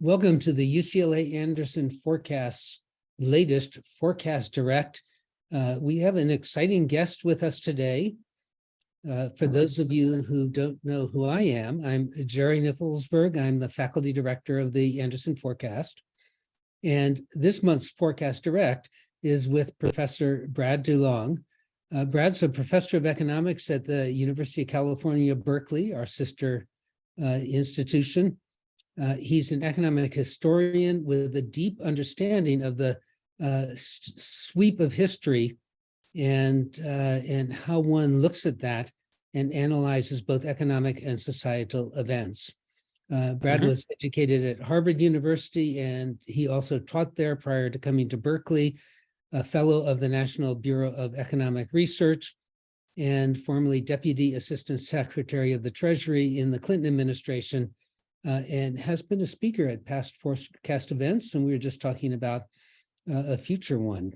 Welcome to the UCLA Anderson Forecast's latest Forecast Direct. We have an exciting guest with us today. For those of you who don't know who I am, I'm Jerry Nickelsburg. I'm the faculty director of the Anderson Forecast. And this month's Forecast Direct is with Professor Brad DeLong. Brad's a professor of economics at the University of California, Berkeley, our sister institution. He's an economic historian with a deep understanding of the sweep of history and how one looks at that and analyzes both economic and societal events. Brad was educated at Harvard University, and he also taught there prior to coming to Berkeley, a fellow of the National Bureau of Economic Research, and formerly Deputy Assistant Secretary of the Treasury in the Clinton administration, and has been a speaker at past forecast events, and we were just talking about a future one.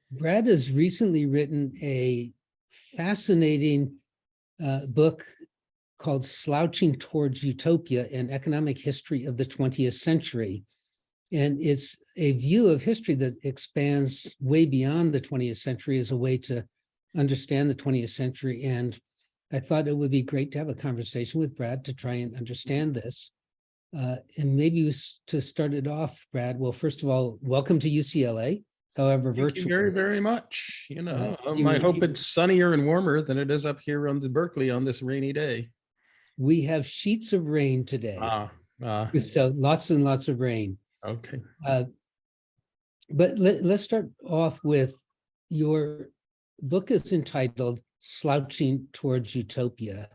Brad has recently written a fascinating book called Slouching Towards Utopia, an Economic History of the 20th Century. And it's a view of history that expands way beyond the 20th century as a way to understand the 20th century. And I thought it would be great to have a conversation with Brad to try and understand this. And maybe to start it off, Brad, well, first of all, welcome to UCLA, however virtual. Thank you very, very much. I hope it's sunnier and warmer than it is up here on the Berkeley on this rainy day. We have sheets of rain today. So lots and lots of rain. Okay. But let's start off with your book is entitled Slouching Towards Utopia.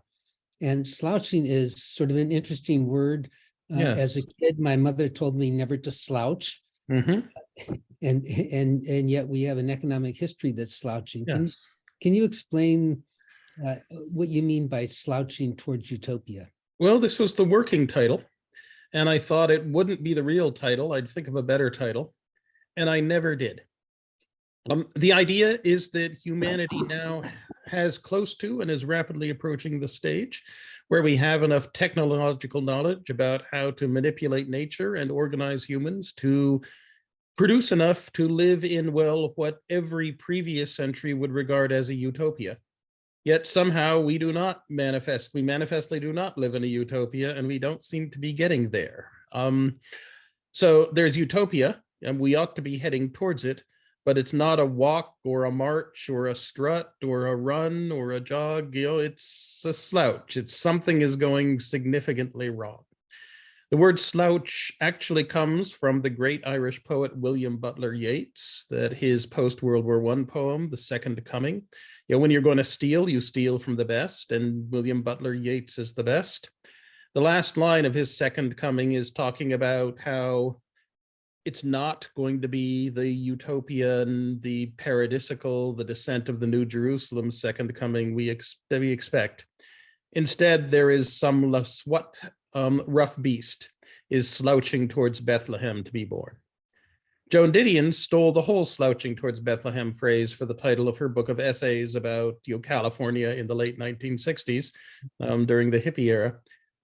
And slouching is sort of an interesting word. Yes. As a kid, my mother told me never to slouch. And yet we have an economic history that's slouching. Yes. Can you explain what you mean by slouching towards utopia? Well, this was the working title, and I thought it wouldn't be the real title. I'd think of a better title, and I never did. The idea is that humanity now has close to and is rapidly approaching the stage where we have enough technological knowledge about how to manipulate nature and organize humans to produce enough to live in, well, what every previous century would regard as a utopia. Yet somehow we manifestly do not live in a utopia, and we don't seem to be getting there. So there's utopia, and we ought to be heading towards it, but it's not a walk or a march or a strut or a run or a jog. It's a slouch. It's something is going significantly wrong. The word slouch actually comes from the great Irish poet William Butler Yeats, that his post-World War I poem, The Second Coming. When you're going to steal, you steal from the best, and William Butler Yeats is the best. The last line of his Second Coming is talking about how it's not going to be the utopian, the paradisical, the descent of the New Jerusalem Second Coming that we expect. Instead, there is some rough beast is slouching towards Bethlehem to be born. Joan Didion stole the whole slouching towards Bethlehem phrase for the title of her book of essays about California in the late 1960s during the hippie era.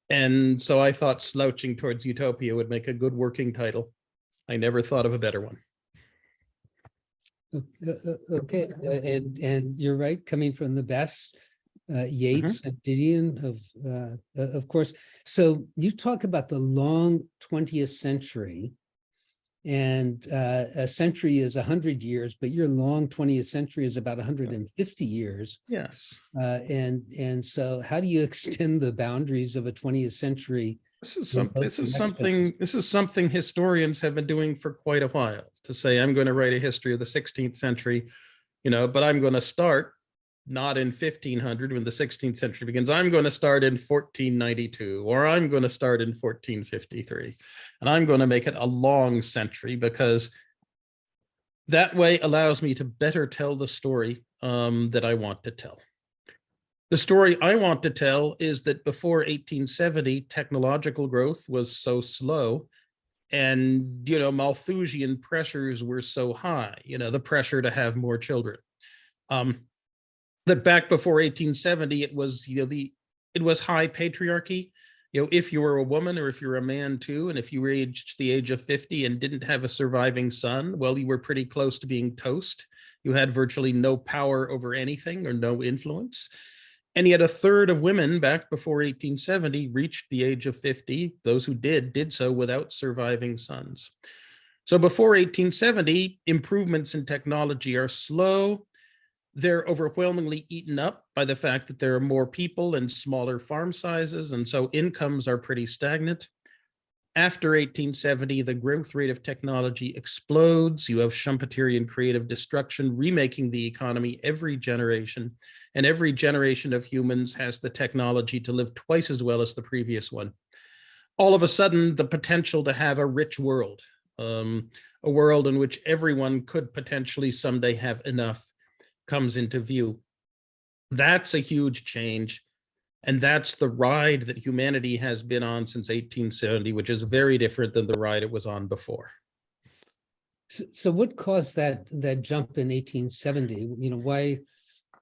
And so I thought Slouching Towards Utopia would make a good working title. I never thought of a better one. Okay, and you're right, coming from the best, Yeats and Didion, of course. So you talk about the long 20th century, and a century is 100 years, but your long 20th century is about 150 years. Yes. And so how do you extend the boundaries of a 20th century? This is something historians have been doing for quite a while, to say, I'm going to write a history of the 16th century, but I'm going to start not in 1500 when the 16th century begins. I'm going to start in 1492, or I'm going to start in 1453. And I'm going to make it a long century, because that way allows me to better tell the story that I want to tell. The story I want to tell is that before 1870, technological growth was so slow, and Malthusian pressures were so high, the pressure to have more children. That back before 1870, it was high patriarchy, If you were a woman or if you're a man too, and if you reached the age of 50 and didn't have a surviving son, well, you were pretty close to being toast. You had virtually no power over anything or no influence. And yet a third of women back before 1870 reached the age of 50. Those who did so without surviving sons. So before 1870, improvements in technology are slow. They're overwhelmingly eaten up by the fact that there are more people and smaller farm sizes, and so incomes are pretty stagnant. After 1870, the growth rate of technology explodes. You have Schumpeterian creative destruction remaking the economy every generation, and every generation of humans has the technology to live twice as well as the previous one. All of a sudden, the potential to have a rich world, a world in which everyone could potentially someday have enough, comes into view. That's a huge change. And that's the ride that humanity has been on since 1870, which is very different than the ride it was on before. So what caused that jump in 1870? Why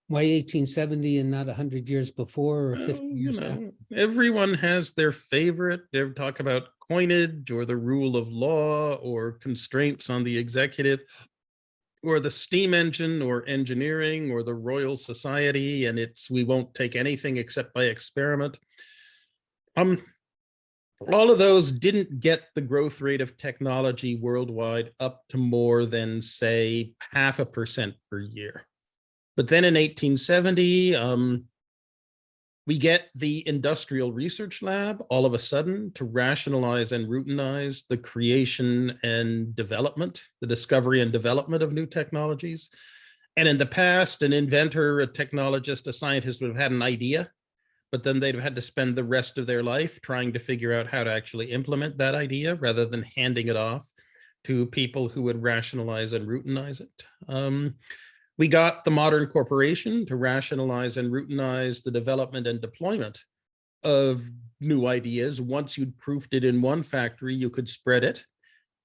1870 and not 100 years before or 50 years after? Everyone has their favorite. They talk about coinage or the rule of law or constraints on the executive, or the steam engine or engineering or the Royal Society, and we won't take anything except by experiment. All of those didn't get the growth rate of technology worldwide up to more than, say, 0.5% per year. But then in 1870, we get the Industrial Research Lab all of a sudden to rationalize and routinize the creation and development, the discovery and development of new technologies. And in the past, an inventor, a technologist, a scientist would have had an idea, but then they'd have had to spend the rest of their life trying to figure out how to actually implement that idea rather than handing it off to people who would rationalize and routinize it. We got the modern corporation to rationalize and routinize the development and deployment of new ideas. Once you'd proofed it in one factory, you could spread it.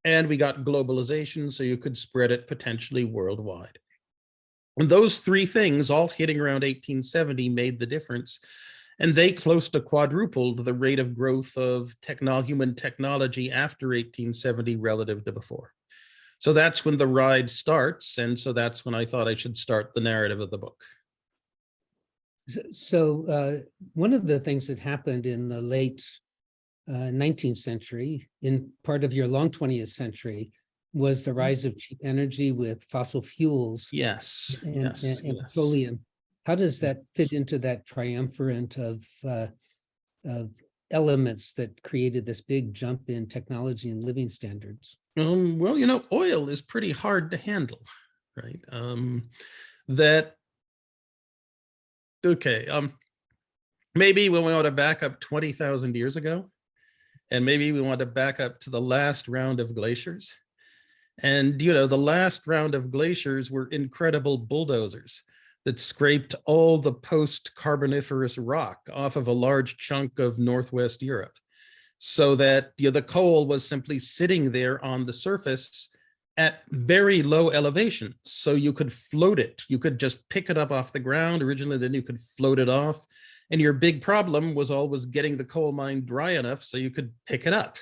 And we got globalization, so you could spread it potentially worldwide. And those three things, all hitting around 1870, made the difference. And they close to quadrupled the rate of growth of human technology after 1870 relative to before. So that's when the ride starts. And so that's when I thought I should start the narrative of the book. So one of the things that happened in the late 19th century, in part of your long 20th century, was the rise of cheap energy with fossil fuels. Yes. And petroleum. How does that fit into that triumvirate of elements that created this big jump in technology and living standards? Well, oil is pretty hard to handle, right? Maybe when we want to back up 20,000 years ago, and maybe we want to back up to the last round of glaciers. And, the last round of glaciers were incredible bulldozers that scraped all the post-Carboniferous rock off of a large chunk of Northwest Europe, so that the coal was simply sitting there on the surface at very low elevation. So you could float it. You could just pick it up off the ground originally, then you could float it off. And your big problem was always getting the coal mine dry enough so you could pick it up.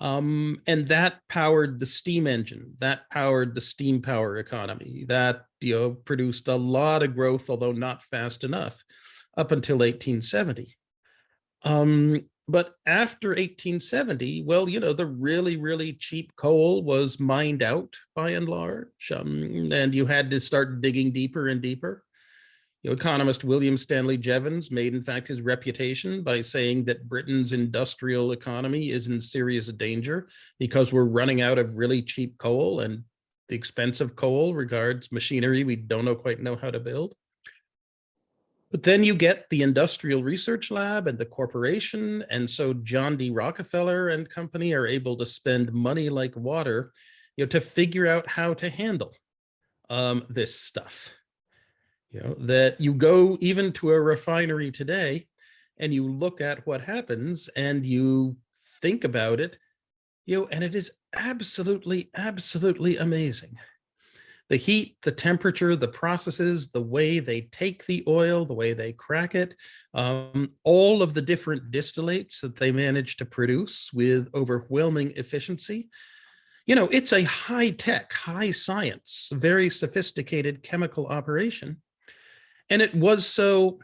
And that powered the steam engine. That powered the steam power economy. That produced a lot of growth, although not fast enough, up until 1870. But after 1870, well, the really, really cheap coal was mined out by and large, and you had to start digging deeper and deeper. Economist William Stanley Jevons made, in fact, his reputation by saying that Britain's industrial economy is in serious danger because we're running out of really cheap coal, and the expensive coal regards machinery we don't quite know how to build. But then you get the Industrial Research Lab and the corporation, and so John D. Rockefeller and company are able to spend money like water, to figure out how to handle this stuff. That you go even to a refinery today and you look at what happens and you think about it, and it is absolutely, absolutely amazing. the heat, the temperature, the processes, the way they take the oil, the way they crack it, all of the different distillates that they manage to produce with overwhelming efficiency. It's a high tech, high science, very sophisticated chemical operation. And it was so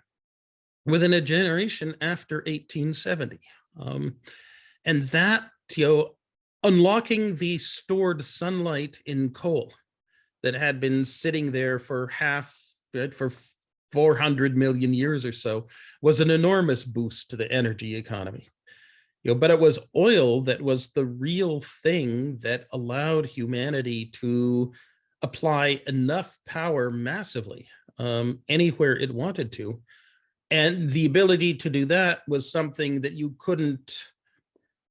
within a generation after 1870. And that, unlocking the stored sunlight in coal that had been sitting there for 400 million years or so was an enormous boost to the energy economy. But it was oil that was the real thing that allowed humanity to apply enough power massively anywhere it wanted to. And the ability to do that was something that you couldn't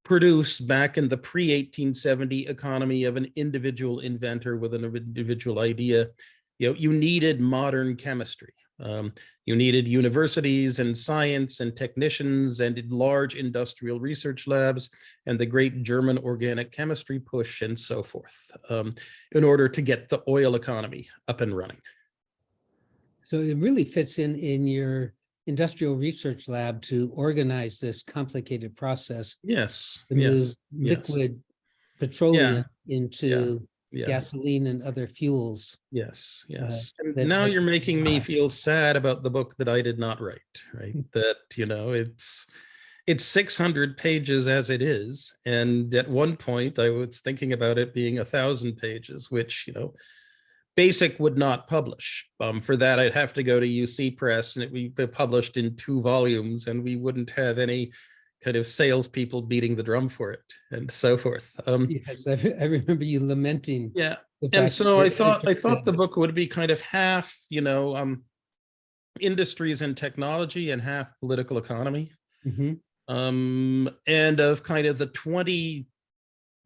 produce back in the pre-1870 economy of an individual inventor with an individual idea. You needed modern chemistry. You needed universities and science and technicians and large industrial research labs and the great German organic chemistry push and so forth in order to get the oil economy up and running. So it really fits in your industrial research lab to organize this complicated process. Yes. To move liquid petroleum into gasoline and other fuels. Yes. Now you're making me feel sad about the book that I did not write, right? That, it's 600 pages as it is. And at one point I was thinking about it being 1,000 pages, which, Basic would not publish. For that, I'd have to go to UC Press and it would be published in 2 volumes and we wouldn't have any kind of salespeople beating the drum for it and so forth. Yes, I remember you lamenting. Yeah. And so I thought the book would be kind of half, industries and technology and half political economy. Mm-hmm. And of kind of the 20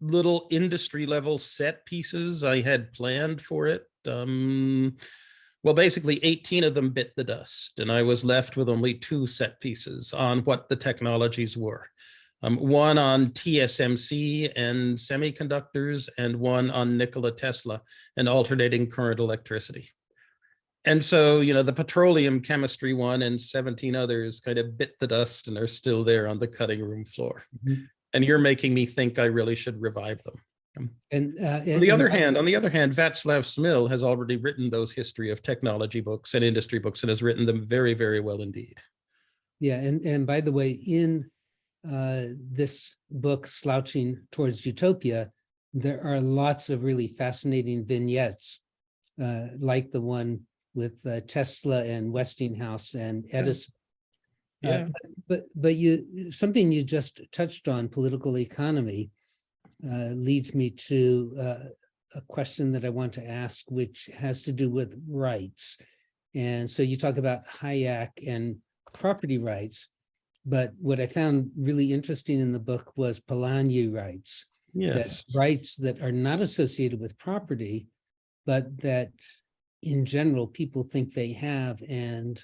little industry level set pieces I had planned for it. Well, basically 18 of them bit the dust and I was left with only 2 set pieces on what the technologies were. One on TSMC and semiconductors and one on Nikola Tesla and alternating current electricity. And so, the petroleum chemistry one and 17 others kind of bit the dust and are still there on the cutting room floor. Mm-hmm. And you're making me think I really should revive them. And on the other hand, Václav Smil has already written those history of technology books and industry books and has written them very, very well indeed. Yeah, and by the way, in this book, Slouching Towards Utopia, there are lots of really fascinating vignettes, like the one with Tesla and Westinghouse and Edison. Yeah. But something you just touched on, political economy, leads me to a question that I want to ask, which has to do with rights. And so you talk about Hayek and property rights, but what I found really interesting in the book was Polanyi rights. Yes. That rights that are not associated with property, but that in general people think they have, and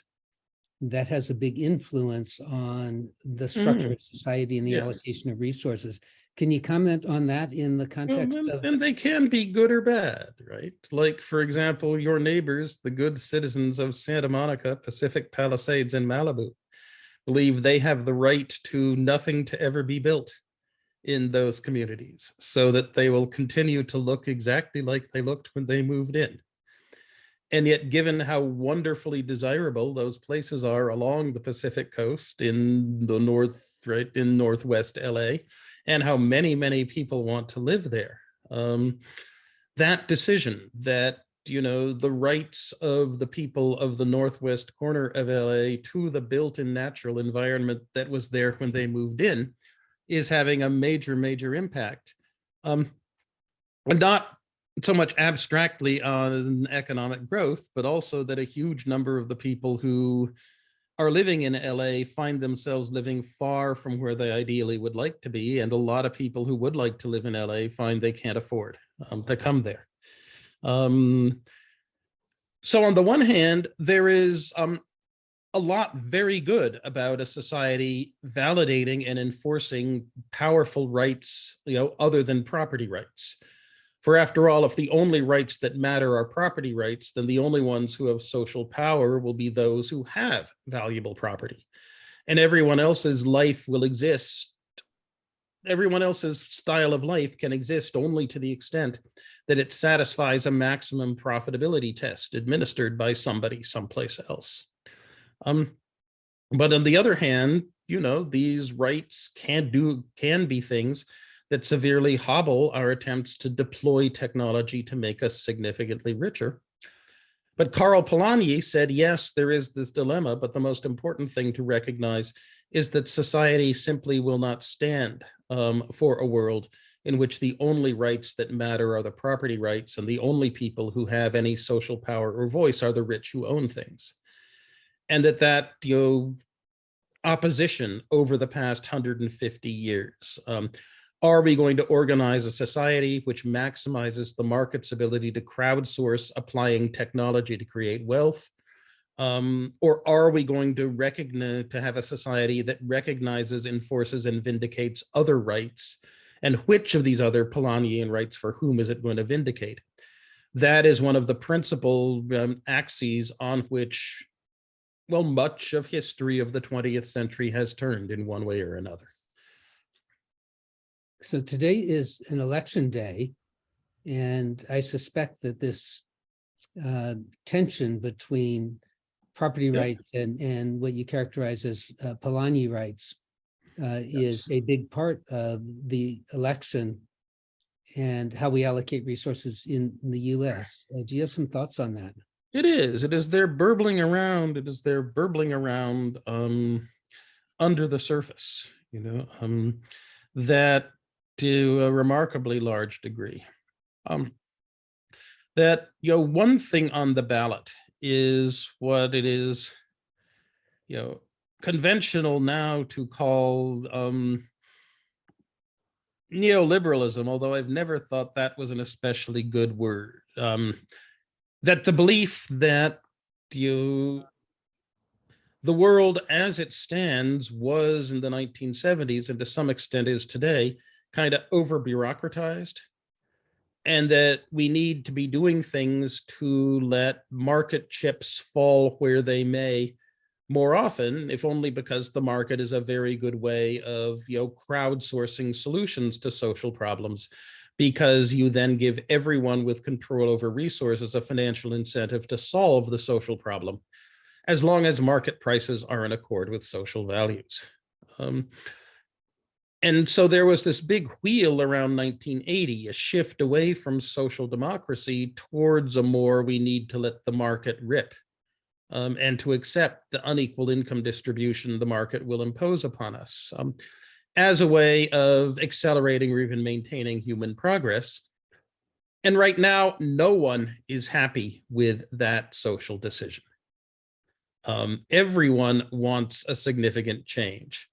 that has a big influence on the structure of society and the allocation of resources. Can you comment on that in the context of? And they can be good or bad, right? Like, for example, your neighbors, the good citizens of Santa Monica, Pacific Palisades, and Malibu, believe they have the right to nothing to ever be built in those communities so that they will continue to look exactly like they looked when they moved in. And yet, given how wonderfully desirable those places are along the Pacific coast in the north, right, in Northwest LA, and how many, many people want to live there, that decision that, the rights of the people of the Northwest corner of LA to the built-in natural environment that was there when they moved in is having a major, major impact. And not so much abstractly on economic growth, but also that a huge number of the people who are living in LA find themselves living far from where they ideally would like to be. And a lot of people who would like to live in LA find they can't afford to come there. So on the one hand, there is a lot very good about a society validating and enforcing powerful rights, other than property rights. For after all, if the only rights that matter are property rights, then the only ones who have social power will be those who have valuable property. And everyone else's life will exist. Everyone else's style of life can exist only to the extent that it satisfies a maximum profitability test administered by somebody someplace else. But on the other hand, these rights can be things that severely hobble our attempts to deploy technology to make us significantly richer. But Karl Polanyi said, yes, there is this dilemma, but the most important thing to recognize is that society simply will not stand for a world in which the only rights that matter are the property rights, and the only people who have any social power or voice are the rich who own things. And that opposition over the past 150 years. Are we going to organize a society which maximizes the market's ability to crowdsource applying technology to create wealth? Or are we going to have a society that recognizes, enforces, and vindicates other rights? And which of these other Polanyian rights for whom is it going to vindicate? That is one of the principal axes on which, well, much of history of the 20th century has turned in one way or another. So today is an election day, and I suspect that this tension between property rights and what you characterize as Polanyi rights is a big part of the election and how we allocate resources in the US. Do you have some thoughts on that? It is there burbling around. It is there burbling around under the surface, that to a remarkably large degree. That, one thing on the ballot is what it is, conventional now to call neoliberalism, although I've never thought that was an especially good word. That the belief that the world as it stands was in the 1970s, and to some extent is today, kind of over-bureaucratized, and that we need to be doing things to let market chips fall where they may more often, if only because the market is a very good way of crowdsourcing solutions to social problems, because you then give everyone with control over resources a financial incentive to solve the social problem, as long as market prices are in accord with social values. And so there was this big wheel around 1980, a shift away from social democracy towards a more we need to let the market rip, and to accept the unequal income distribution the market will impose upon us, as a way of accelerating or even maintaining human progress. And right now, no one is happy with that social decision. Everyone wants a significant change.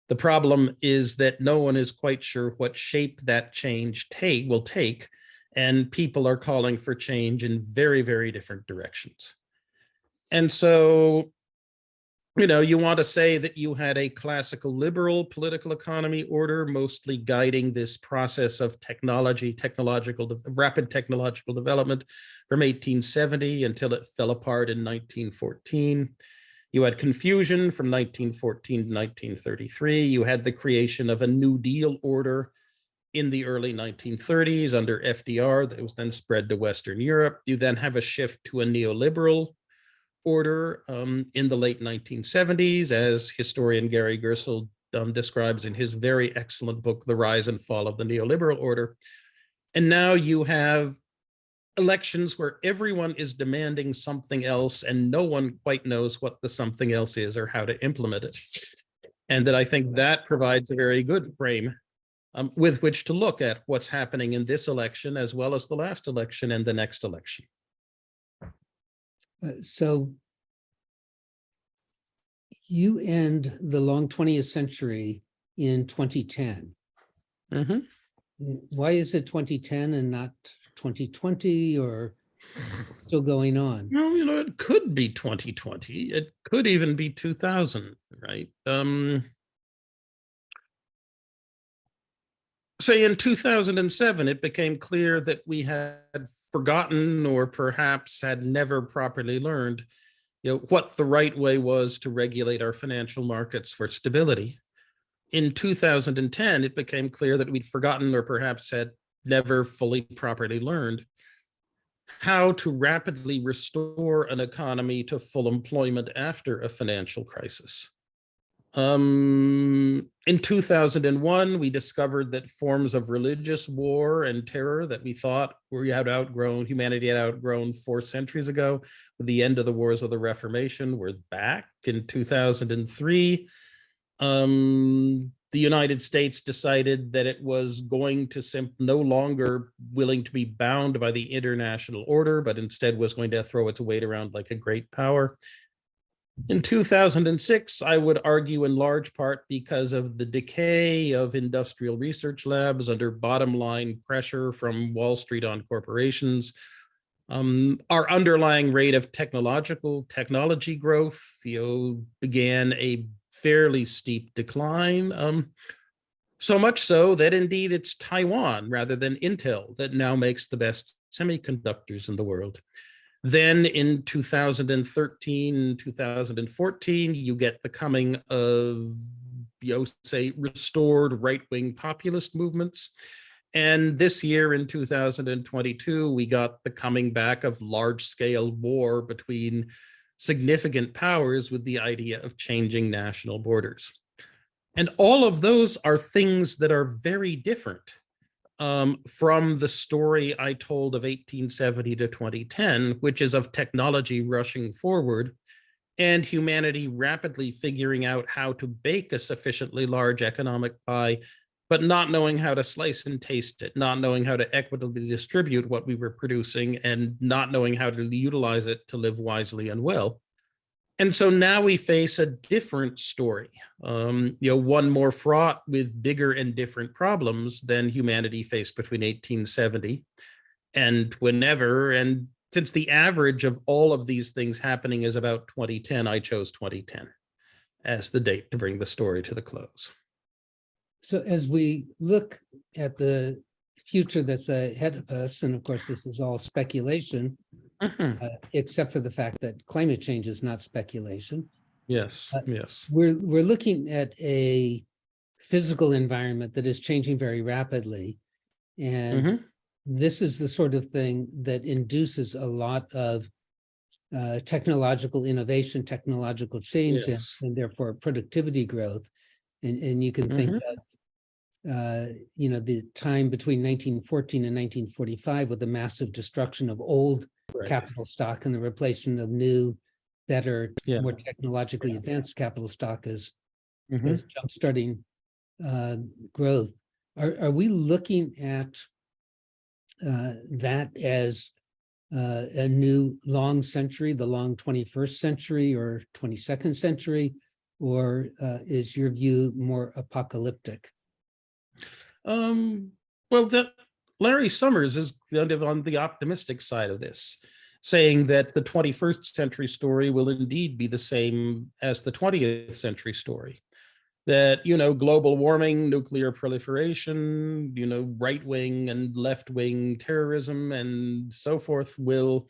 The problem is that no one is quite sure what shape that change will take, and people are calling for change in very, very different directions. And so, you want to say that you had a classical liberal political economy order mostly guiding this process of rapid technological development from 1870 until it fell apart in 1914. You had confusion from 1914 to 1933. You had the creation of a New Deal order in the early 1930s under FDR that was then spread to Western Europe. You then have a shift to a neoliberal order in the late 1970s, as historian Gary Gersel describes in his very excellent book, The Rise and Fall of the Neoliberal Order. And now you have elections where everyone is demanding something else and no one quite knows what the something else is or how to implement it. And that I think that provides a very good frame with which to look at what's happening in this election, as well as the last election and the next election. So you end the long 20th century in 2010. Mm-hmm. Why is it 2010 and not 2020 or still going on? Well, it could be 2020. It could even be 2000, right? say in 2007, it became clear that we had forgotten or perhaps had never properly learned, what the right way was to regulate our financial markets for stability. In 2010, it became clear that we'd forgotten or perhaps had never fully properly learned how to rapidly restore an economy to full employment after a financial crisis. In 2001, we discovered that forms of religious war and terror that we thought humanity had outgrown 4 centuries ago, with the end of the Wars of the Reformation, were back in 2003. The United States decided that it was going to no longer willing to be bound by the international order, but instead was going to throw its weight around like a great power. In 2006, I would argue in large part because of the decay of industrial research labs under bottom line pressure from Wall Street on corporations, our underlying rate of technology growth, began a fairly steep decline. So much so that indeed it's Taiwan rather than Intel that now makes the best semiconductors in the world. Then in 2013, 2014, you get the coming of, say, restored right-wing populist movements. And this year in 2022, we got the coming back of large-scale war between significant powers with the idea of changing national borders. And all of those are things that are very different from the story I told of 1870 to 2010, which is of technology rushing forward and humanity rapidly figuring out how to bake a sufficiently large economic pie, but not knowing how to slice and taste it, not knowing how to equitably distribute what we were producing, and not knowing how to utilize it to live wisely and well. And so now we face a different story, one more fraught with bigger and different problems than humanity faced between 1870 and whenever. And since the average of all of these things happening is about 2010, I chose 2010 as the date to bring the story to the close. So as we look at the future that's ahead of us, and of course, this is all speculation, except for the fact that climate change is not speculation. Yes, yes. We're looking at a physical environment that is changing very rapidly. And this is the sort of thing that induces a lot of technological innovation, technological change, Yes. and therefore productivity growth. And you can think of the time between 1914 and 1945 with the massive destruction of old capital stock and the replacement of new, better, more technologically advanced capital stock as jumpstarting growth. Are we looking at that as a new long century, the long 21st century or 22nd century, or is your view more apocalyptic? Well, Larry Summers is kind of on the optimistic side of this, saying that the 21st century story will indeed be the same as the 20th century story. That, global warming, nuclear proliferation, right-wing and left-wing terrorism and so forth will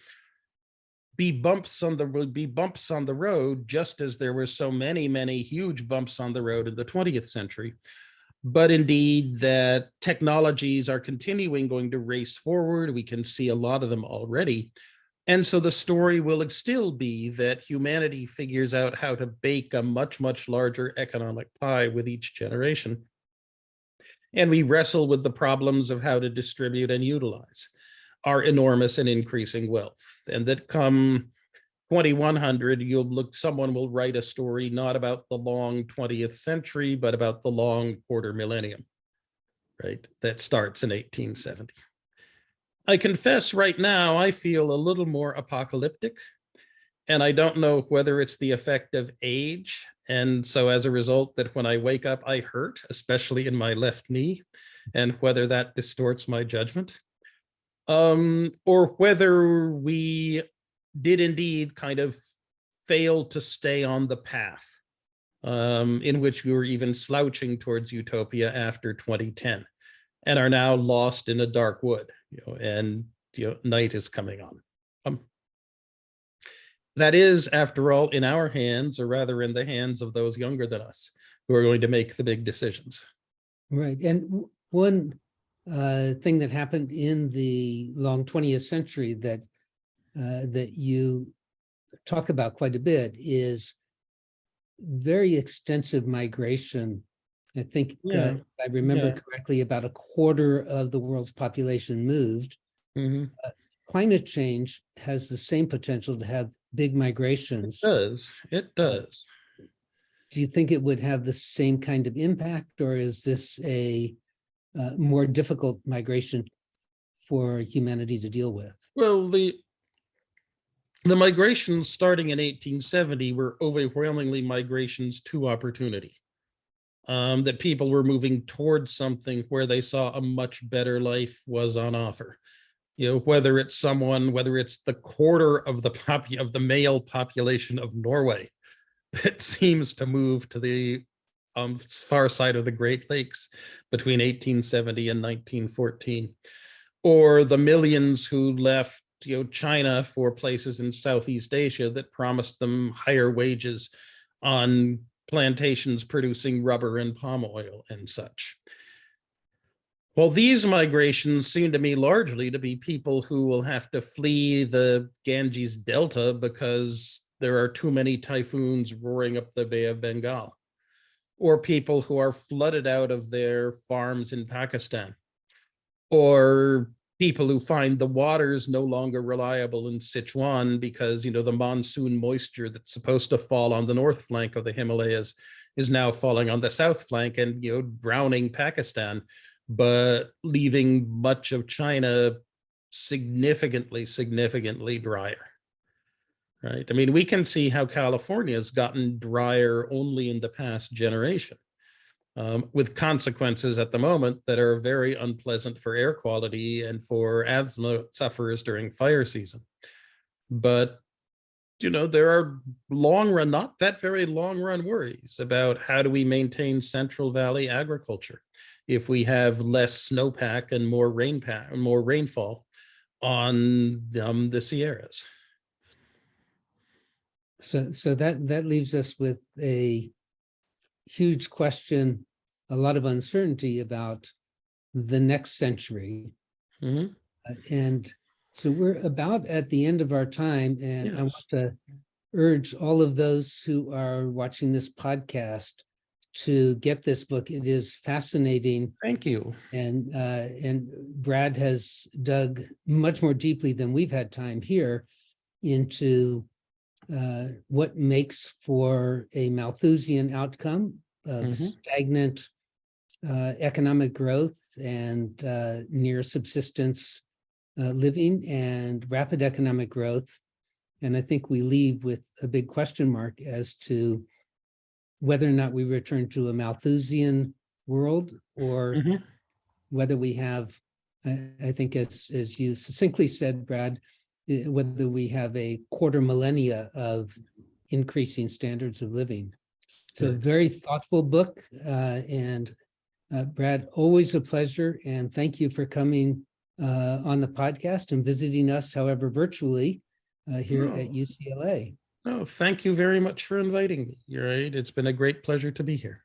be bumps on the road, just as there were so many huge bumps on the road in the 20th century. But indeed, that technologies are going to race forward. We can see a lot of them already. And so the story will still be that humanity figures out how to bake a much larger economic pie with each generation. And we wrestle with the problems of how to distribute and utilize our enormous and increasing wealth. And that come 2100, someone will write a story not about the long 20th century, but about the long quarter millennium, right? That starts in 1870. I confess right now, I feel a little more apocalyptic, and I don't know whether it's the effect of age. And so as a result, that when I wake up, I hurt, especially in my left knee, and whether that distorts my judgment, or whether we did indeed kind of fail to stay on the path in which we were even slouching towards utopia after 2010. and are now lost in a dark wood, and night is coming on. That is, after all, in our hands, or rather in the hands of those younger than us, who are going to make the big decisions. Right. And one thing that happened in the long 20th century that you talk about quite a bit is very extensive migration. I think if I remember correctly, about a quarter of the world's population moved. Mhm. Climate change has the same potential to have big migrations. It does. Do you think it would have the same kind of impact, or is this a more difficult migration for humanity to deal with? Well, the migrations starting in 1870 were overwhelmingly migrations to opportunity. That people were moving towards something where they saw a much better life was on offer. Whether it's the quarter of the male population of Norway that seems to move to the far side of the Great Lakes between 1870 and 1914, or the millions who left China for places in Southeast Asia that promised them higher wages on plantations producing rubber and palm oil and such. Well, these migrations seem to me largely to be people who will have to flee the Ganges Delta because there are too many typhoons roaring up the Bay of Bengal, or people who are flooded out of their farms in Pakistan, or people who find the waters no longer reliable in Sichuan because, the monsoon moisture that's supposed to fall on the north flank of the Himalayas is now falling on the south flank and, drowning Pakistan, but leaving much of China significantly drier. Right? I mean, we can see how California has gotten drier only in the past generation, with consequences at the moment that are very unpleasant for air quality and for asthma sufferers during fire season. But, there are not that very long run worries about how do we maintain Central Valley agriculture if we have less snowpack and more rainfall on the Sierras. So that leaves us with a huge question, a lot of uncertainty about the next century. Mm-hmm. And so we're about at the end of our time, and I want Yes. to urge all of those who are watching this podcast to get this book. It is fascinating. Thank you. And Brad has dug much more deeply than we've had time here into what makes for a Malthusian outcome of stagnant economic growth and near subsistence living and rapid economic growth. And I think we leave with a big question mark as to whether or not we return to a Malthusian world, or whether we have, I think as you succinctly said, Brad, whether we have a quarter millennia of increasing standards of living. So a very thoughtful book, and Brad, always a pleasure, and thank you for coming on the podcast and visiting us, however, virtually here at UCLA. Oh, thank you very much for inviting me. You're right. It's been a great pleasure to be here.